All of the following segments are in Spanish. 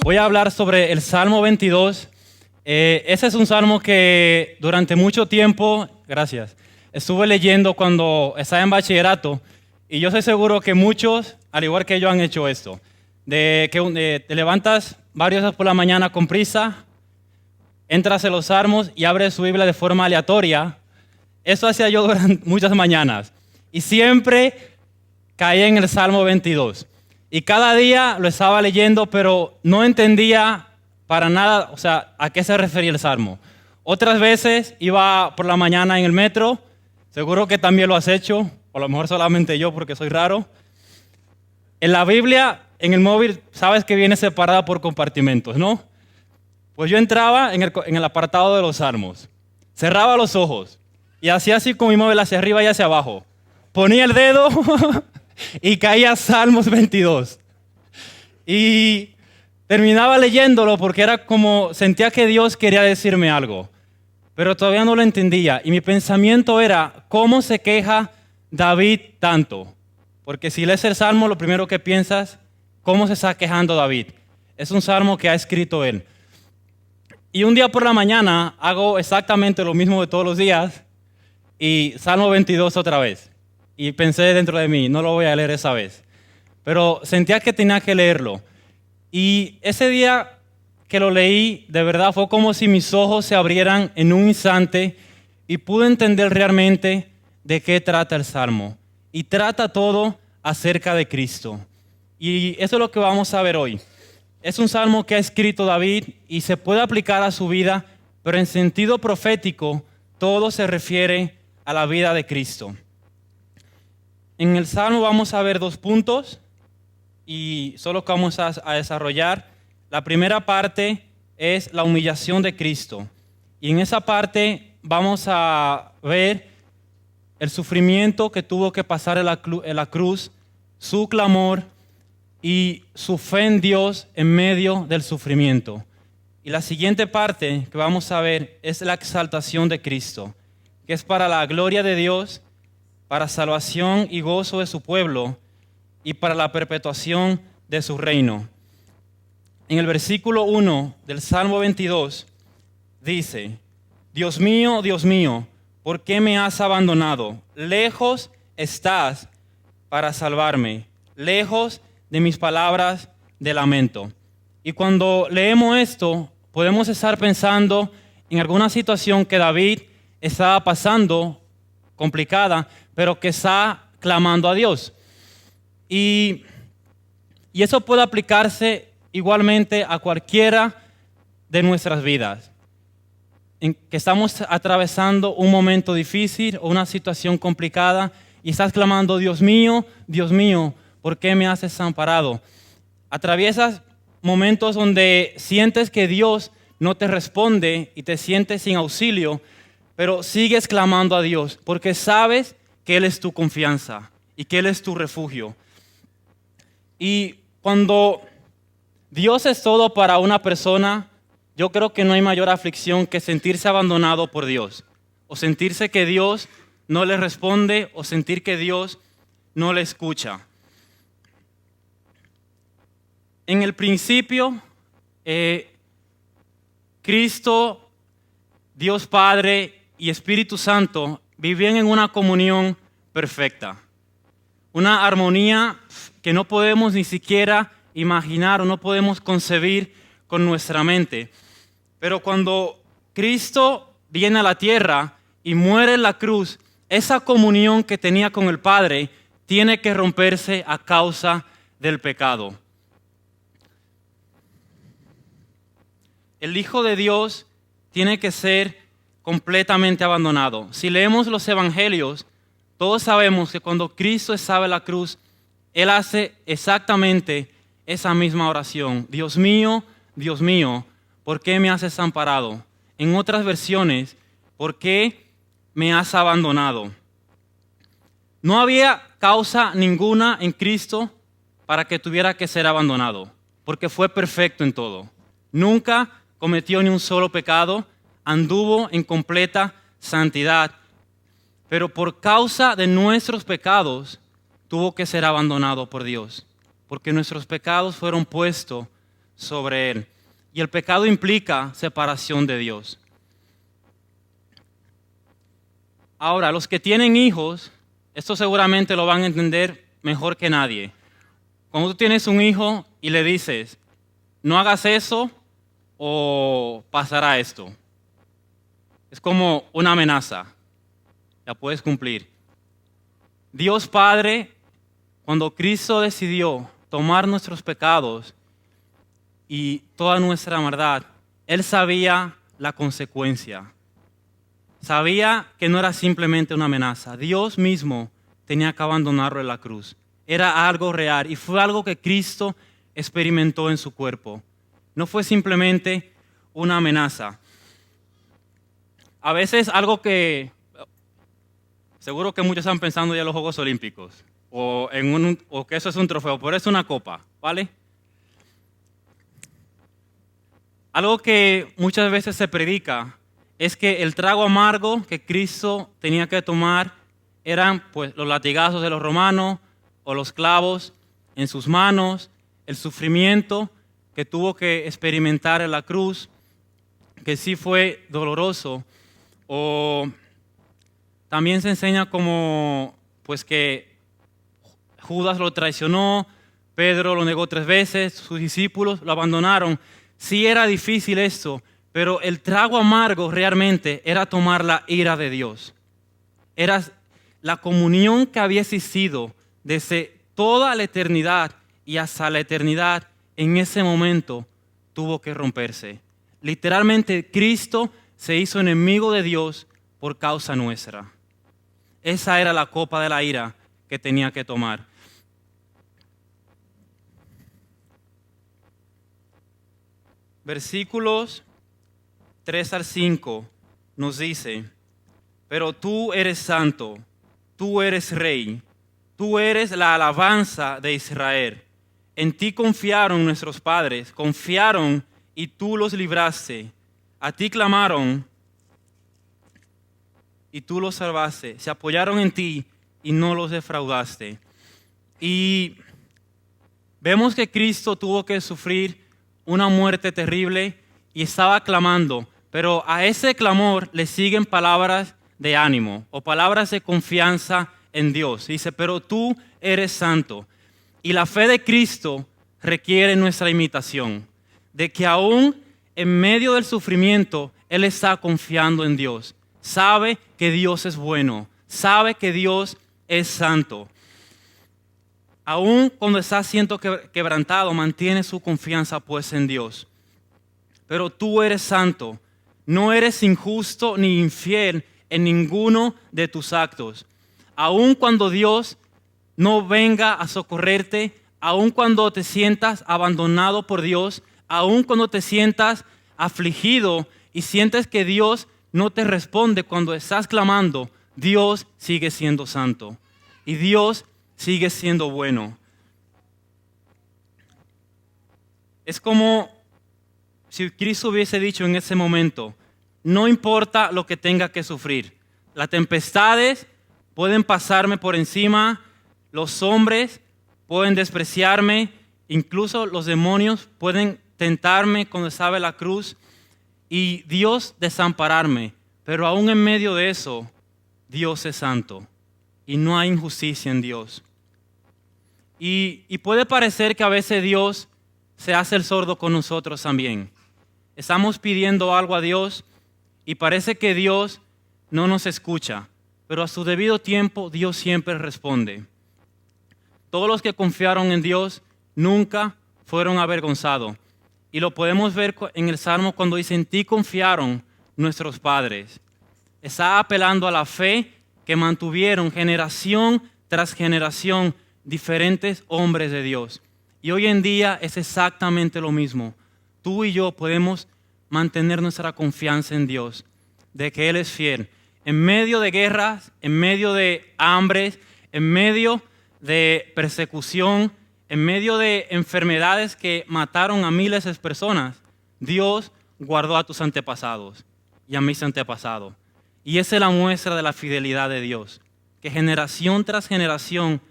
Voy a hablar sobre el Salmo 22. Ese es un salmo que durante mucho tiempo, estuve leyendo cuando estaba en bachillerato, y yo estoy seguro que muchos, al igual que yo, han hecho esto, de que te levantas varias veces por la mañana con prisa, entras en los salmos y abres su Biblia de forma aleatoria. Eso hacía yo durante muchas mañanas, y siempre caía en el Salmo 22. Y cada día lo estaba leyendo, pero no entendía para nada, a qué se refería el Salmo. Otras veces iba por la mañana en el metro, seguro que también lo has hecho, o a lo mejor solamente yo porque soy raro. En la Biblia, en el móvil, sabes que viene separada por compartimentos, ¿no? Pues yo entraba en el apartado de los Salmos, cerraba los ojos y hacía así con mi móvil hacia arriba y hacia abajo. Ponía el dedo y caía Salmos 22. Y terminaba leyéndolo porque era como, sentía que Dios quería decirme algo, pero todavía no lo entendía. Y mi pensamiento era, ¿cómo se queja David tanto? Porque si lees el Salmo, lo primero que piensas, ¿cómo se está quejando David? Es un Salmo que ha escrito él. Y un día por la mañana hago exactamente lo mismo de todos los días y Salmo 22 otra vez. Y pensé dentro de mí, no lo voy a leer esa vez. Pero sentía que tenía que leerlo. Y ese día que lo leí, de verdad fue como si mis ojos se abrieran en un instante y pude entender realmente de qué trata el Salmo. Y trata todo acerca de Cristo. Y eso es lo que vamos a ver hoy. Es un salmo que ha escrito David y se puede aplicar a su vida, pero en sentido profético todo se refiere a la vida de Cristo. En el salmo vamos a ver 2 puntos y solo que vamos a desarrollar. La primera parte es la humillación de Cristo. Y en esa parte vamos a ver el sufrimiento que tuvo que pasar en la cruz, su clamor y su fe en Dios en medio del sufrimiento. Y la siguiente parte que vamos a ver es la exaltación de Cristo, que es para la gloria de Dios, para salvación y gozo de su pueblo y para la perpetuación de su reino. En el versículo 1 del Salmo 22 dice, Dios mío, ¿por qué me has abandonado? Lejos estás para salvarme, lejos de mis palabras de lamento. Y cuando leemos esto, podemos estar pensando en alguna situación que David estaba pasando, complicada, pero que está clamando a Dios. Y eso puede aplicarse igualmente a cualquiera de nuestras vidas. En que estamos atravesando un momento difícil o una situación complicada y estás clamando, Dios mío, ¿por qué me has desamparado? Atraviesas momentos donde sientes que Dios no te responde y te sientes sin auxilio, pero sigues clamando a Dios porque sabes que Él es tu confianza y que Él es tu refugio. Y cuando Dios es todo para una persona, yo creo que no hay mayor aflicción que sentirse abandonado por Dios, o sentirse que Dios no le responde, o sentir que Dios no le escucha. En el principio, Cristo, Dios Padre y Espíritu Santo vivían en una comunión perfecta. Una armonía que no podemos ni siquiera imaginar o no podemos concebir con nuestra mente. Pero cuando Cristo viene a la tierra y muere en la cruz, esa comunión que tenía con el Padre tiene que romperse a causa del pecado. El Hijo de Dios tiene que ser completamente abandonado. Si leemos los evangelios, todos sabemos que cuando Cristo estaba en la cruz, Él hace exactamente esa misma oración. Dios mío, ¿por qué me has desamparado? En otras versiones, ¿por qué me has abandonado? No había causa ninguna en Cristo para que tuviera que ser abandonado, porque fue perfecto en todo. Nunca cometió ni un solo pecado, anduvo en completa santidad. pero por causa de nuestros pecados tuvo que ser abandonado por Dios, porque nuestros pecados fueron puestos sobre Él. Y el pecado implica separación de Dios. Ahora, los que tienen hijos, esto seguramente lo van a entender mejor que nadie. Cuando tú tienes un hijo y le dices, no hagas eso o pasará esto. Es como una amenaza. La puedes cumplir. Dios Padre, cuando Cristo decidió tomar nuestros pecados y toda nuestra maldad, Él sabía la consecuencia. Sabía que no era simplemente una amenaza. Dios mismo tenía que abandonarlo en la cruz. Era algo real y fue algo que Cristo experimentó en su cuerpo. No fue simplemente una amenaza. A veces algo que seguro que muchos están pensando ya en los Juegos Olímpicos o que eso es un trofeo, pero es una copa, ¿vale? Algo que muchas veces se predica es que el trago amargo que Cristo tenía que tomar eran pues, los latigazos de los romanos o los clavos en sus manos, el sufrimiento que tuvo que experimentar en la cruz, que sí fue doloroso. O también se enseña como pues que Judas lo traicionó, Pedro lo negó 3 veces, sus discípulos lo abandonaron. Sí era difícil esto, pero el trago amargo realmente era tomar la ira de Dios. Era la comunión que había existido desde toda la eternidad y hasta la eternidad, en ese momento tuvo que romperse. Literalmente Cristo se hizo enemigo de Dios por causa nuestra. Esa era la copa de la ira que tenía que tomar. Versículos 3 al 5 nos dice, pero tú eres santo, tú eres rey, tú eres la alabanza de Israel. En ti confiaron nuestros padres, confiaron y tú los libraste. A ti clamaron y tú los salvaste. Se apoyaron en ti y no los defraudaste. Y vemos que Cristo tuvo que sufrir una muerte terrible y estaba clamando, pero a ese clamor le siguen palabras de ánimo o palabras de confianza en Dios. Dice, pero tú eres santo. Y la fe de Cristo requiere nuestra imitación, de que aún en medio del sufrimiento, Él está confiando en Dios. Sabe que Dios es bueno, sabe que Dios es santo. Aún cuando está siendo quebrantado, mantiene su confianza pues en Dios. Pero tú eres santo, no eres injusto ni infiel en ninguno de tus actos. Aún cuando Dios no venga a socorrerte, aún cuando te sientas abandonado por Dios, aún cuando te sientas afligido y sientes que Dios no te responde cuando estás clamando, Dios sigue siendo santo y Dios sigue siendo bueno. Es como si Cristo hubiese dicho en ese momento, no importa lo que tenga que sufrir, las tempestades pueden pasarme por encima, los hombres pueden despreciarme, incluso los demonios pueden tentarme cuando estaba en la cruz y Dios desampararme, pero aún en medio de eso, Dios es santo y no hay injusticia en Dios. Y puede parecer que a veces Dios se hace el sordo con nosotros también. Estamos pidiendo algo a Dios y parece que Dios no nos escucha, pero a su debido tiempo Dios siempre responde. Todos los que confiaron en Dios nunca fueron avergonzados. Y lo podemos ver en el Salmo cuando dice, en ti confiaron nuestros padres. Está apelando a la fe que mantuvieron generación tras generación diferentes hombres de Dios. Y hoy en día es exactamente lo mismo. Tú y yo podemos mantener nuestra confianza en Dios, de que Él es fiel. En medio de guerras, en medio de hambres, en medio de persecución, en medio de enfermedades que mataron a miles de personas, Dios guardó a tus antepasados y a mis antepasados. Y esa es la muestra de la fidelidad de Dios, que generación tras generación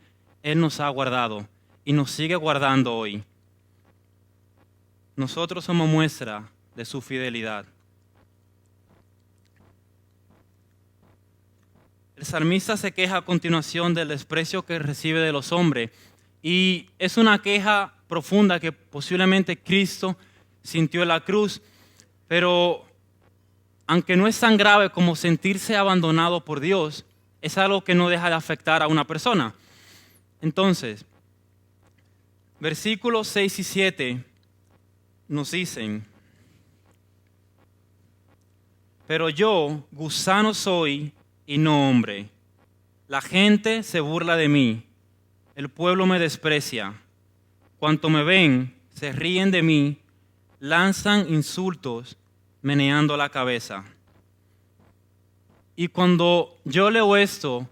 Él nos ha guardado y nos sigue guardando hoy. Nosotros somos muestra de su fidelidad. El salmista se queja a continuación del desprecio que recibe de los hombres, y es una queja profunda que posiblemente Cristo sintió en la cruz, pero aunque no es tan grave como sentirse abandonado por Dios, es algo que no deja de afectar a una persona. Entonces, versículos 6 y 7 nos dicen: pero yo, gusano soy y no hombre. La gente se burla de mí, el pueblo me desprecia. Cuanto me ven, se ríen de mí, lanzan insultos, meneando la cabeza. Y cuando yo leo esto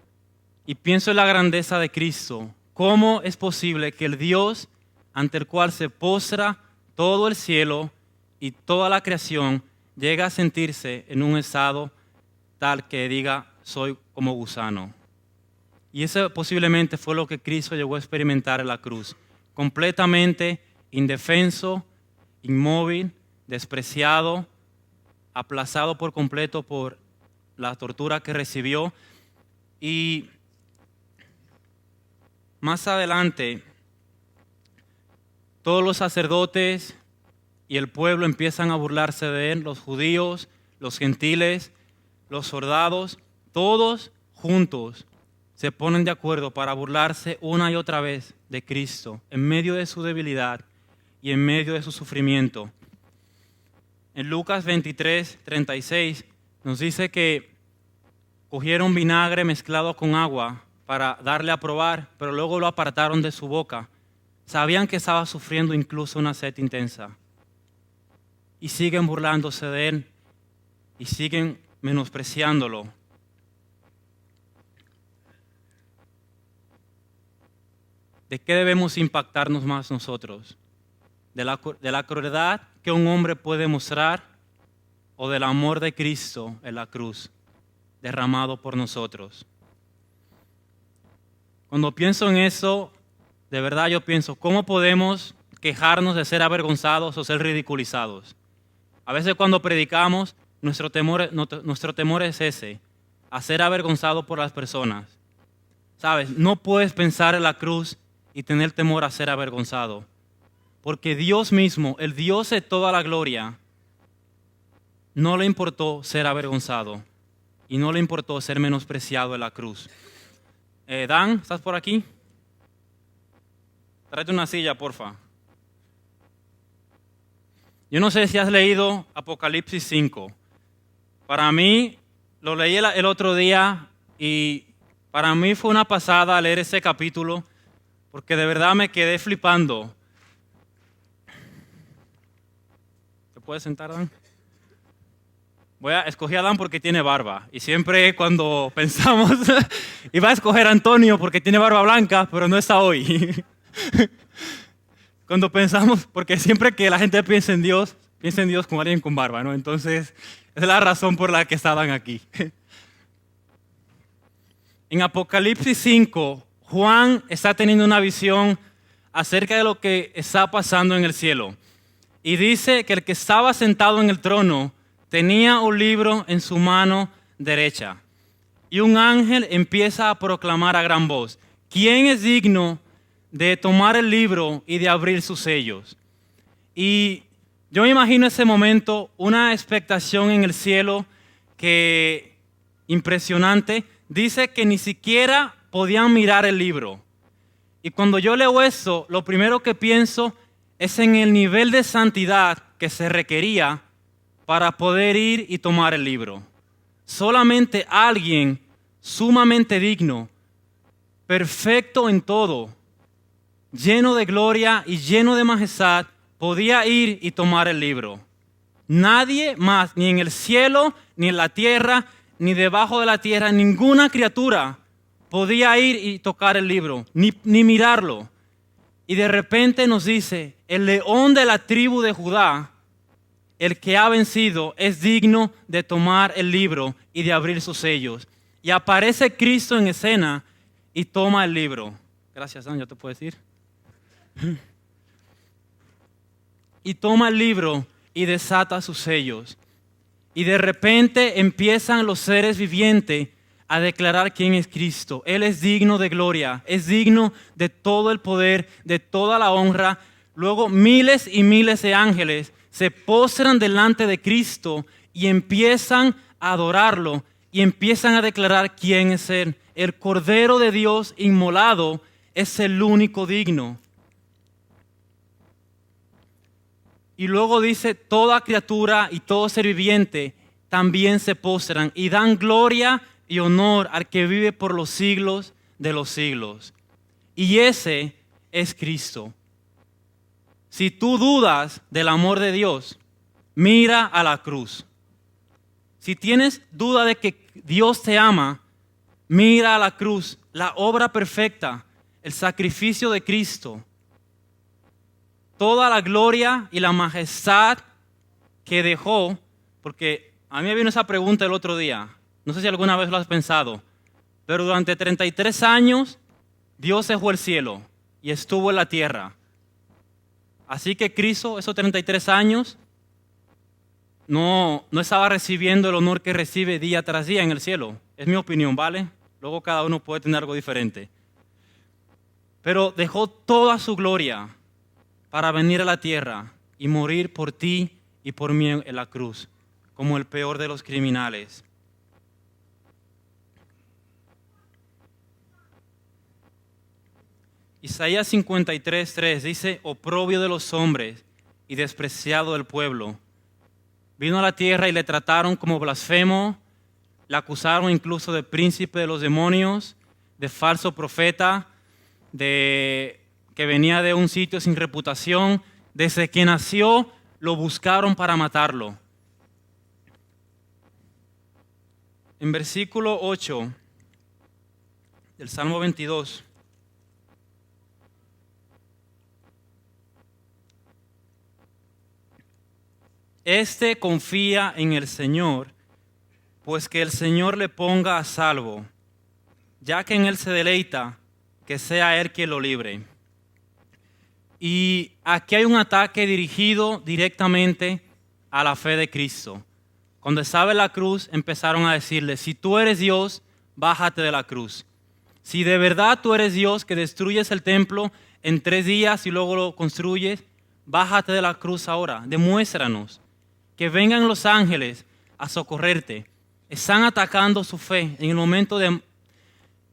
y pienso en la grandeza de Cristo, ¿cómo es posible que el Dios ante el cual se postra todo el cielo y toda la creación llegue a sentirse en un estado tal que diga, soy como gusano? Y eso posiblemente fue lo que Cristo llegó a experimentar en la cruz, completamente indefenso, inmóvil, despreciado, aplazado por completo por la tortura que recibió. Y más adelante, todos los sacerdotes y el pueblo empiezan a burlarse de él, los judíos, los gentiles, los soldados, todos juntos se ponen de acuerdo para burlarse una y otra vez de Cristo en medio de su debilidad y en medio de su sufrimiento. En Lucas 23:36 nos dice que cogieron vinagre mezclado con agua para darle a probar, pero luego lo apartaron de su boca. Sabían que estaba sufriendo incluso una sed intensa. Y siguen burlándose de él y siguen menospreciándolo. ¿De qué debemos impactarnos más nosotros? ¿De la crueldad que un hombre puede mostrar o del amor de Cristo en la cruz derramado por nosotros? Cuando pienso en eso, de verdad yo pienso, ¿cómo podemos quejarnos de ser avergonzados o ser ridiculizados? A veces cuando predicamos, nuestro temor es ese, a ser avergonzado por las personas. ¿Sabes? No puedes pensar en la cruz y tener temor a ser avergonzado. Porque Dios mismo, el Dios de toda la gloria, no le importó ser avergonzado y no le importó ser menospreciado en la cruz. Dan, ¿estás por aquí? Tráete una silla, porfa. Yo no sé si has leído Apocalipsis 5. Para mí, lo leí el otro día y para mí fue una pasada leer ese capítulo porque de verdad me quedé flipando. ¿Te puedes sentar, Dan? Escogí a Dan porque tiene barba. Y siempre cuando pensamos, iba a escoger a Antonio porque tiene barba blanca, pero no está hoy. Cuando pensamos, porque siempre que la gente piensa en Dios como alguien con barba, ¿no? Entonces, esa es la razón por la que estaban aquí. En Apocalipsis 5, Juan está teniendo una visión acerca de lo que está pasando en el cielo. Y dice que el que estaba sentado en el trono tenía un libro en su mano derecha. Y un ángel empieza a proclamar a gran voz: ¿quién es digno de tomar el libro y de abrir sus sellos? Y yo me imagino ese momento, una expectación en el cielo que impresionante. Dice que ni siquiera podían mirar el libro. Y cuando yo leo eso, lo primero que pienso es en el nivel de santidad que se requería para poder ir y tomar el libro. Solamente alguien sumamente digno, perfecto en todo, lleno de gloria y lleno de majestad, podía ir y tomar el libro. Nadie más, ni en el cielo, ni en la tierra, ni debajo de la tierra, ninguna criatura podía ir y tocar el libro, ni mirarlo. Y de repente nos dice, el león de la tribu de Judá el que ha vencido es digno de tomar el libro y de abrir sus sellos. Y aparece Cristo en escena y toma el libro. Gracias, Dan, ¿ya te puedo decir? Y toma el libro y desata sus sellos. Y de repente empiezan los seres vivientes a declarar quién es Cristo. Él es digno de gloria, es digno de todo el poder, de toda la honra. Luego miles y miles de ángeles se postran delante de Cristo y empiezan a adorarlo y empiezan a declarar quién es Él. El Cordero de Dios inmolado es el único digno. Y luego dice, toda criatura y todo ser viviente también se postran y dan gloria y honor al que vive por los siglos de los siglos. Y ese es Cristo. Si tú dudas del amor de Dios, mira a la cruz. Si tienes duda de que Dios te ama, mira a la cruz, la obra perfecta, el sacrificio de Cristo. Toda la gloria y la majestad que dejó, porque a mí me vino esa pregunta el otro día, no sé si alguna vez lo has pensado, pero durante 33 años Dios dejó el cielo y estuvo en la tierra. Así que Cristo, esos 33 años, no estaba recibiendo el honor que recibe día tras día en el cielo. Es mi opinión, ¿vale? Luego cada uno puede tener algo diferente. Pero dejó toda su gloria para venir a la tierra y morir por ti y por mí en la cruz, como el peor de los criminales. Isaías 53:3 dice, oprobio de los hombres y despreciado del pueblo. Vino a la tierra y le trataron como blasfemo, le acusaron incluso de príncipe de los demonios, de falso profeta, que venía de un sitio sin reputación. Desde que nació lo buscaron para matarlo. En versículo 8 del Salmo 22. Este confía en el Señor, pues que el Señor le ponga a salvo, ya que en Él se deleita, que sea Él quien lo libre. Y aquí hay un ataque dirigido directamente a la fe de Cristo. Cuando estaba en la cruz, empezaron a decirle, si tú eres Dios, bájate de la cruz. Si de verdad tú eres Dios, que destruyes el templo en 3 días y luego lo construyes, bájate de la cruz ahora, demuéstranos. Que vengan los ángeles a socorrerte. Están atacando su fe en el momento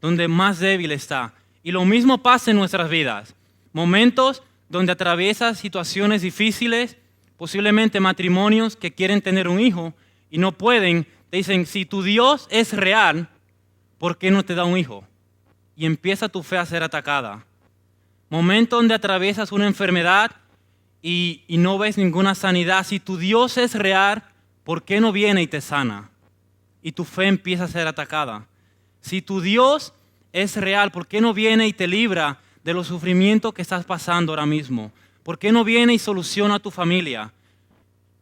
donde más débil está. Y lo mismo pasa en nuestras vidas. Momentos donde atraviesas situaciones difíciles, posiblemente matrimonios que quieren tener un hijo y no pueden. Te dicen, si tu Dios es real, ¿por qué no te da un hijo? Y empieza tu fe a ser atacada. Momentos donde atraviesas una enfermedad y no ves ninguna sanidad. Si tu Dios es real, ¿por qué no viene y te sana? Y tu fe empieza a ser atacada. Si tu Dios es real, ¿por qué no viene y te libra de los sufrimientos que estás pasando ahora mismo? ¿Por qué no viene y soluciona a tu familia?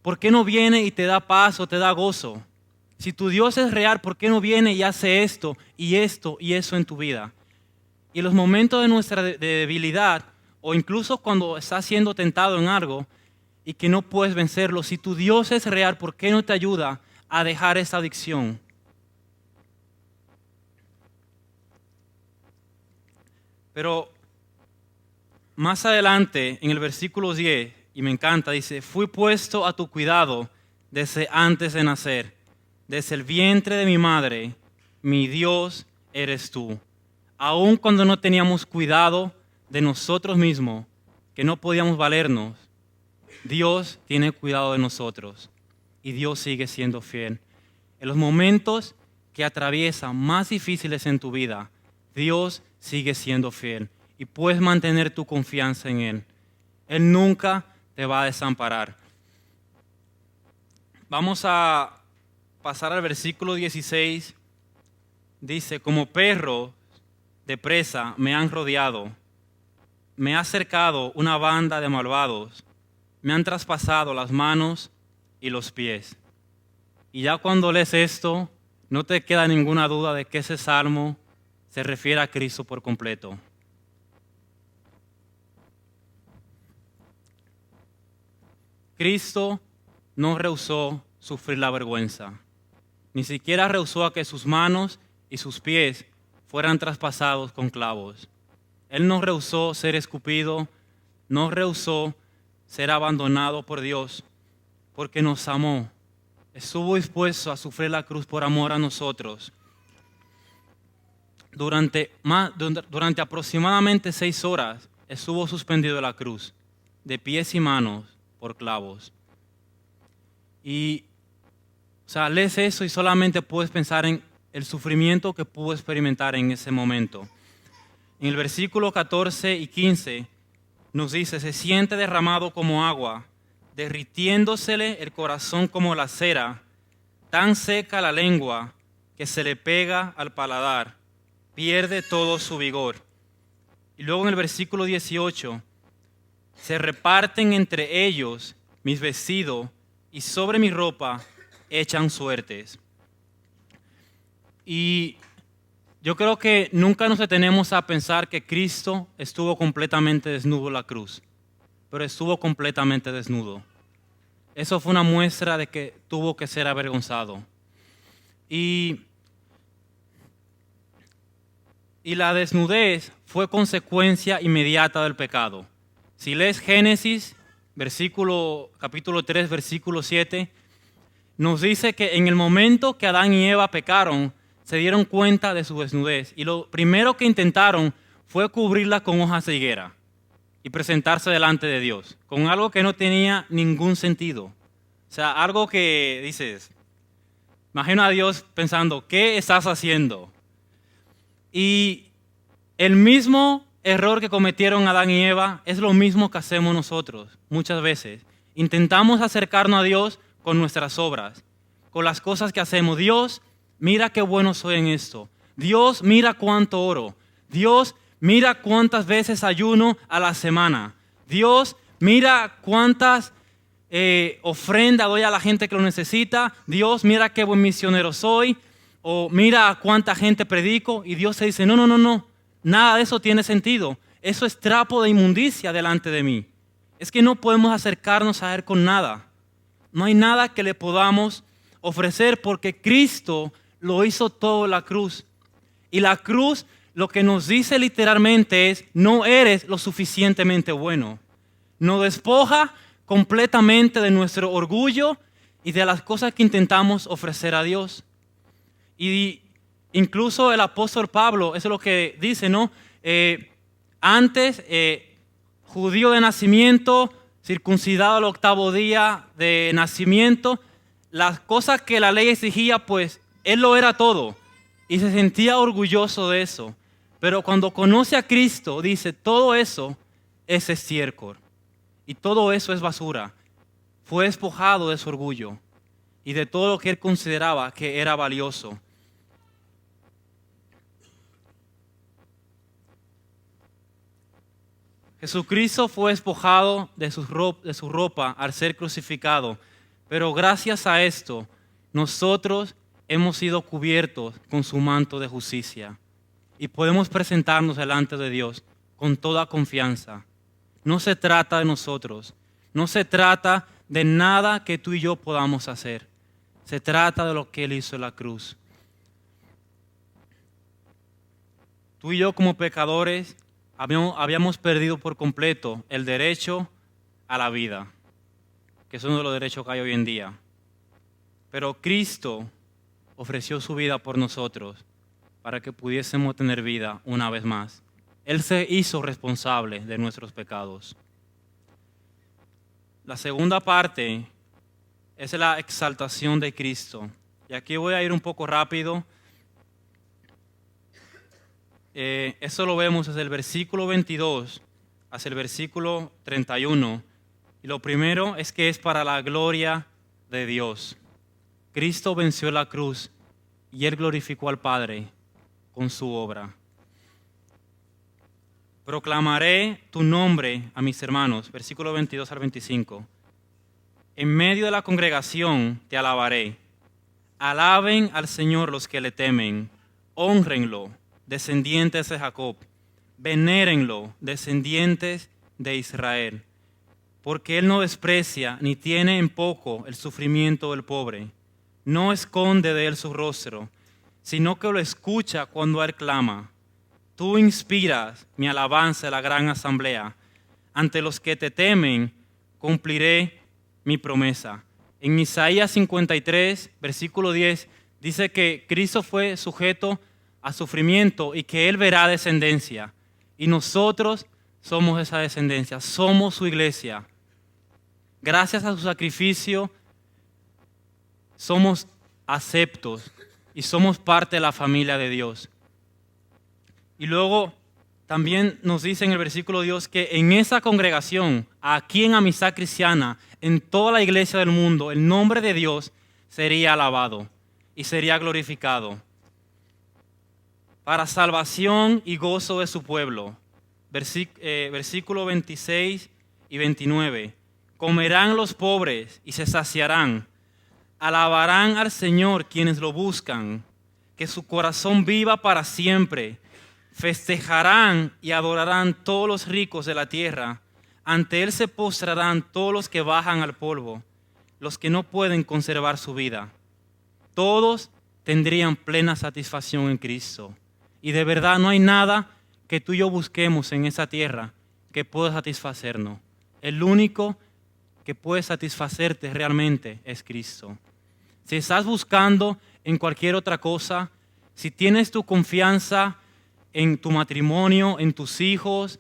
¿Por qué no viene y te da paz o te da gozo? Si tu Dios es real, ¿por qué no viene y hace esto y esto y eso en tu vida? Y en los momentos de nuestra debilidad, o incluso cuando estás siendo tentado en algo y que no puedes vencerlo, si tu Dios es real, ¿por qué no te ayuda a dejar esa adicción? Pero más adelante, en el versículo 10, y me encanta, dice, fui puesto a tu cuidado desde antes de nacer, desde el vientre de mi madre, mi Dios eres tú. Aun cuando no teníamos cuidado de nosotros mismos, que no podíamos valernos, Dios tiene cuidado de nosotros y Dios sigue siendo fiel. En los momentos que atraviesan más difíciles en tu vida, Dios sigue siendo fiel y puedes mantener tu confianza en Él. Él nunca te va a desamparar. Vamos a pasar al versículo 16. Dice, como perro de presa me han rodeado. Me ha cercado una banda de malvados, me han traspasado las manos y los pies. Y ya cuando lees esto, no te queda ninguna duda de que ese salmo se refiere a Cristo por completo. Cristo no rehusó sufrir la vergüenza. Ni siquiera rehusó a que sus manos y sus pies fueran traspasados con clavos. Él no rehusó ser escupido, no rehusó ser abandonado por Dios, porque nos amó. Estuvo dispuesto a sufrir la cruz por amor a nosotros. Durante aproximadamente 6 horas estuvo suspendido de la cruz, de pies y manos por clavos. Y, lees eso y solamente puedes pensar en el sufrimiento que pudo experimentar en ese momento. En el versículo 14 y 15 nos dice, se siente derramado como agua, derritiéndosele el corazón como la cera, tan seca la lengua que se le pega al paladar, pierde todo su vigor. Y luego en el versículo 18, se reparten entre ellos mis vestidos y sobre mi ropa echan suertes. Y yo creo que nunca nos detenemos a pensar que Cristo estuvo completamente desnudo en la cruz, pero estuvo completamente desnudo. Eso fue una muestra de que tuvo que ser avergonzado. Y la desnudez fue consecuencia inmediata del pecado. Si lees Génesis, capítulo 3, versículo 7, nos dice que en el momento que Adán y Eva pecaron, se dieron cuenta de su desnudez. Y lo primero que intentaron fue cubrirla con hojas de higuera y presentarse delante de Dios, con algo que no tenía ningún sentido. O sea, algo que dices, imagino a Dios pensando, ¿qué estás haciendo? Y el mismo error que cometieron Adán y Eva es lo mismo que hacemos nosotros muchas veces. Intentamos acercarnos a Dios con nuestras obras, con las cosas que hacemos. Dios, mira qué bueno soy en esto. Dios, mira cuánto oro. Dios, mira cuántas veces ayuno a la semana. Dios, mira cuántas ofrendas doy a la gente que lo necesita. Dios, mira qué buen misionero soy. O mira a cuánta gente predico. Y Dios se dice, no. Nada de eso tiene sentido. Eso es trapo de inmundicia delante de mí. Es que no podemos acercarnos a Él con nada. No hay nada que le podamos ofrecer porque Cristo lo hizo todo en la cruz. Y la cruz lo que nos dice literalmente es, no eres lo suficientemente bueno. Nos despoja completamente de nuestro orgullo y de las cosas que intentamos ofrecer a Dios. Y incluso el apóstol Pablo, eso es lo que dice, ¿no? Antes, judío de nacimiento, circuncidado al 8º día de nacimiento, las cosas que la ley exigía, pues él lo era todo y se sentía orgulloso de eso. Pero cuando conoce a Cristo, dice, todo eso es estiércol y todo eso es basura. Fue despojado de su orgullo y de todo lo que él consideraba que era valioso. Jesucristo fue despojado de su ropa al ser crucificado, pero gracias a esto nosotros hemos sido cubiertos con su manto de justicia y podemos presentarnos delante de Dios con toda confianza. No se trata de nosotros, no se trata de nada que tú y yo podamos hacer, se trata de lo que Él hizo en la cruz. Tú y yo como pecadores habíamos perdido por completo el derecho a la vida, que es uno de los derechos que hay hoy en día. Pero Cristo ofreció su vida por nosotros para que pudiésemos tener vida una vez más. Él se hizo responsable de nuestros pecados. La segunda parte es la exaltación de Cristo. Y aquí voy a ir un poco rápido. Eso lo vemos desde el versículo 22 hasta el versículo 31. Y lo primero es que es para la gloria de Dios. Cristo venció la cruz y Él glorificó al Padre con su obra. Proclamaré tu nombre a mis hermanos, versículo 22 al 25. En medio de la congregación te alabaré. Alaben al Señor los que le temen. Hónrenlo, descendientes de Jacob. Venérenlo, descendientes de Israel. Porque Él no desprecia ni tiene en poco el sufrimiento del pobre. No esconde de Él su rostro, sino que lo escucha cuando Él clama. Tú inspiras mi alabanza en la gran asamblea. Ante los que te temen, cumpliré mi promesa. En Isaías 53, versículo 10, dice que Cristo fue sujeto a sufrimiento y que Él verá descendencia. Y nosotros somos esa descendencia, somos su iglesia. Gracias a su sacrificio, somos aceptos y somos parte de la familia de Dios. Y luego también nos dice en el versículo Dios que en esa congregación, aquí en Amistad Cristiana, en toda la iglesia del mundo, el nombre de Dios sería alabado y sería glorificado para salvación y gozo de su pueblo. Versículo 26 y 29. Comerán los pobres y se saciarán. Alabarán al Señor quienes lo buscan. Que su corazón viva para siempre. Festejarán y adorarán todos los ricos de la tierra. Ante Él se postrarán todos los que bajan al polvo, los que no pueden conservar su vida. Todos tendrían plena satisfacción en Cristo. Y de verdad no hay nada que tú y yo busquemos en esa tierra que pueda satisfacernos. El único que puede satisfacerte realmente es Cristo. Si estás buscando en cualquier otra cosa, si tienes tu confianza en tu matrimonio, en tus hijos,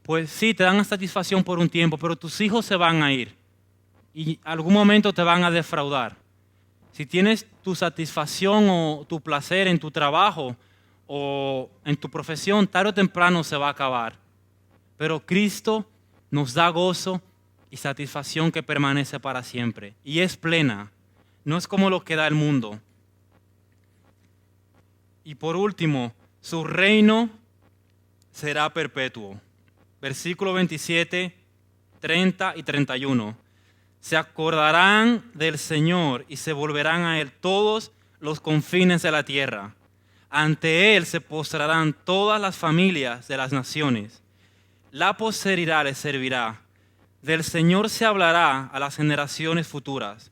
pues sí, te dan satisfacción por un tiempo, pero tus hijos se van a ir y algún momento te van a defraudar. Si tienes tu satisfacción o tu placer en tu trabajo o en tu profesión, tarde o temprano se va a acabar. Pero Cristo nos da gozo y satisfacción que permanece para siempre y es plena, no es como lo que da el mundo. Y por último, su reino será perpetuo. Versículo 27, 30 y 31. Se acordarán del Señor y se volverán a Él todos los confines de la tierra. Ante Él se postrarán todas las familias de las naciones. La posteridad les servirá. Del Señor se hablará a las generaciones futuras.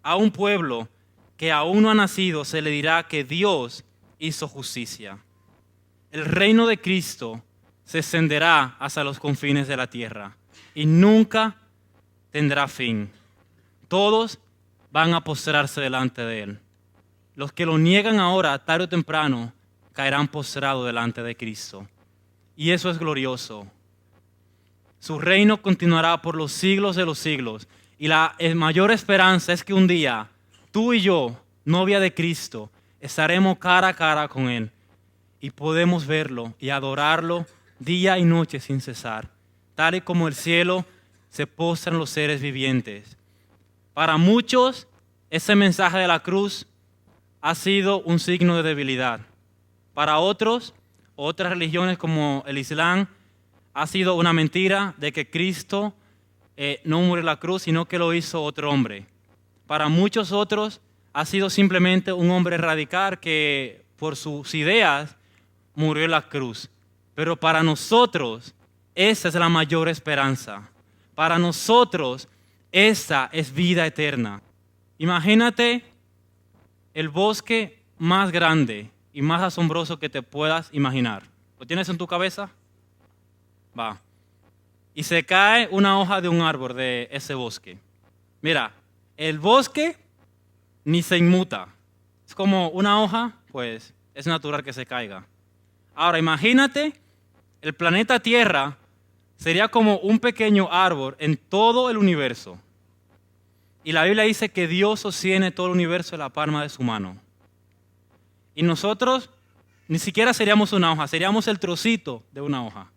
A un pueblo que aún no ha nacido se le dirá que Dios hizo justicia. El reino de Cristo se extenderá hasta los confines de la tierra y nunca tendrá fin. Todos van a postrarse delante de Él. Los que lo niegan ahora, tarde o temprano, caerán postrados delante de Cristo. Y eso es glorioso. Su reino continuará por los siglos de los siglos. Y la mayor esperanza es que un día, tú y yo, novia de Cristo, estaremos cara a cara con Él. Y podemos verlo y adorarlo día y noche sin cesar, tal y como el cielo se postran los seres vivientes. Para muchos, ese mensaje de la cruz ha sido un signo de debilidad. Para otros, otras religiones como el Islam, ha sido una mentira de que Cristo no murió en la cruz, sino que lo hizo otro hombre. Para muchos otros, ha sido simplemente un hombre radical que por sus ideas murió en la cruz. Pero para nosotros, esa es la mayor esperanza. Para nosotros, esa es vida eterna. Imagínate el bosque más grande y más asombroso que te puedas imaginar. ¿Lo tienes en tu cabeza? Va. Y se cae una hoja de un árbol de ese bosque. Mira, el bosque ni se inmuta. Es como una hoja, pues es natural que se caiga. Ahora imagínate, el planeta Tierra sería como un pequeño árbol en todo el universo. Y la Biblia dice que Dios sostiene todo el universo en la palma de su mano. Y nosotros ni siquiera seríamos una hoja, seríamos el trocito de una hoja.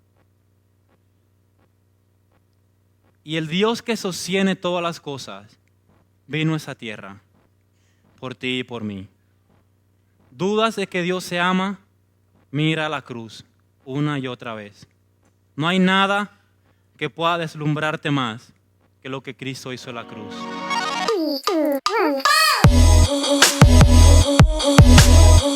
Y el Dios que sostiene todas las cosas vino a esa tierra por ti y por mí. ¿Dudas de que Dios se ama? Mira la cruz una y otra vez. No hay nada que pueda deslumbrarte más que lo que Cristo hizo en la cruz.